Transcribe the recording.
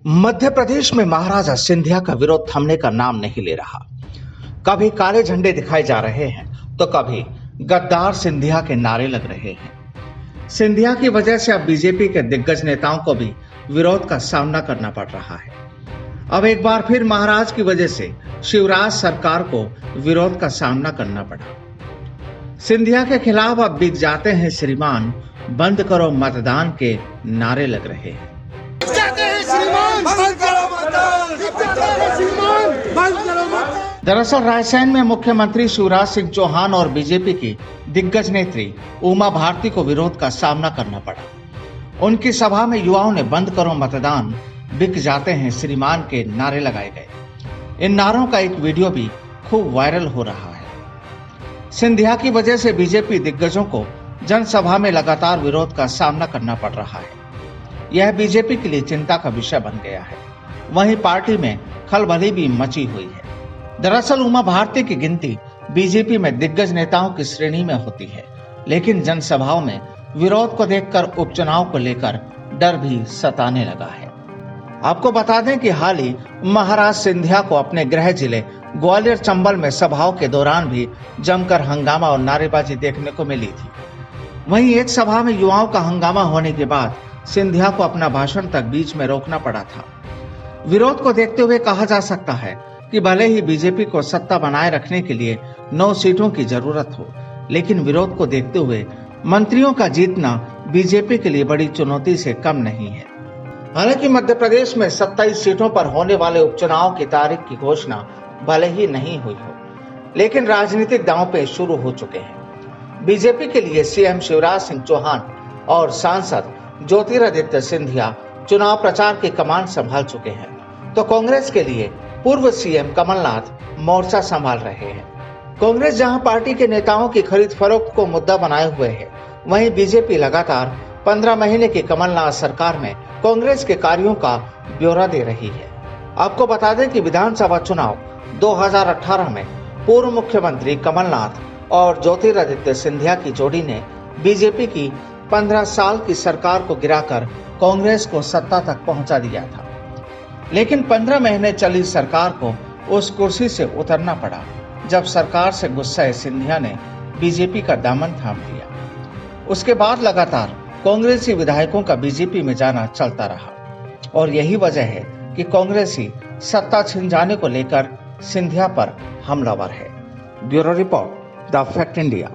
मध्य प्रदेश में महाराजा सिंधिया का विरोध थमने का नाम नहीं ले रहा। कभी काले झंडे दिखाए जा रहे हैं तो कभी गद्दार सिंधिया के नारे लग रहे हैं। सिंधिया की वजह से अब बीजेपी के दिग्गज नेताओं को भी विरोध का सामना करना पड़ रहा है। अब एक बार फिर महाराज की वजह से शिवराज सरकार को विरोध का सामना करना पड़ा। सिंधिया के खिलाफ अब बिक जाते हैं श्रीमान, बंद करो मतदान के नारे लग रहे हैं। दरअसल रायसेन में मुख्यमंत्री शिवराज सिंह चौहान और बीजेपी की दिग्गज नेत्री उमा भारती को विरोध का सामना करना पड़ा। उनकी सभा में युवाओं ने बंद करो मतदान, बिक जाते हैं श्रीमान के नारे लगाए गए। इन नारों का एक वीडियो भी खूब वायरल हो रहा है। सिंधिया की वजह से बीजेपी दिग्गजों को जनसभा में लगातार विरोध का सामना करना पड़ रहा है। यह बीजेपी के लिए चिंता का विषय बन गया है। वहीं पार्टी में खलबली भी मची हुई है। दरअसल उमा भारती की गिनती बीजेपी में दिग्गज नेताओं की श्रेणी में होती है, लेकिन जनसभाओं में विरोध को देखकर उपचुनाव को लेकर डर भी सताने लगा है। आपको बता दें कि हाल ही महाराज सिंधिया को अपने गृह जिले ग्वालियर चंबल में सभाओं के दौरान भी जमकर हंगामा और नारेबाजी देखने को मिली थी। वहीं एक सभा में युवाओं का हंगामा होने के बाद सिंधिया को अपना भाषण तक बीच में रोकना पड़ा था। विरोध को देखते हुए कहा जा सकता है कि भले ही बीजेपी को सत्ता बनाए रखने के लिए 9 सीटों की जरूरत हो, लेकिन विरोध को देखते हुए मंत्रियों का जीतना बीजेपी के लिए बड़ी चुनौती से कम नहीं है। हालांकि मध्य प्रदेश में 27 सीटों पर होने वाले उपचुनाव की तारीख की घोषणा भले ही नहीं हुई हो, लेकिन राजनीतिक दांव पे शुरू हो चुके हैं। बीजेपी के लिए सीएम शिवराज सिंह चौहान और सांसद ज्योतिरादित्य सिंधिया चुनाव प्रचार की कमान संभाल चुके हैं, तो कांग्रेस के लिए पूर्व सीएम कमलनाथ मोर्चा संभाल रहे हैं। कांग्रेस जहां पार्टी के नेताओं की खरीद फरोख्त को मुद्दा बनाए हुए है, वहीं बीजेपी लगातार 15 महीने की कमलनाथ सरकार में कांग्रेस के कार्यों का ब्यौरा दे रही है। आपको बता दें कि विधानसभा चुनाव 2018 में पूर्व मुख्यमंत्री कमलनाथ और ज्योतिरादित्य सिंधिया की जोड़ी ने बीजेपी की 15 साल की सरकार को गिराकर कांग्रेस को सत्ता तक पहुंचा दिया था। लेकिन 15 महीने चली सरकार को उस कुर्सी से उतरना पड़ा जब सरकार से गुस्साए सिंधिया ने बीजेपी का दामन थाम लिया। उसके बाद लगातार कांग्रेसी विधायकों का बीजेपी में जाना चलता रहा और यही वजह है कि कांग्रेसी सत्ता छिन जाने को लेकर सिंधिया पर हमलावर है। Bureau report, the fact India.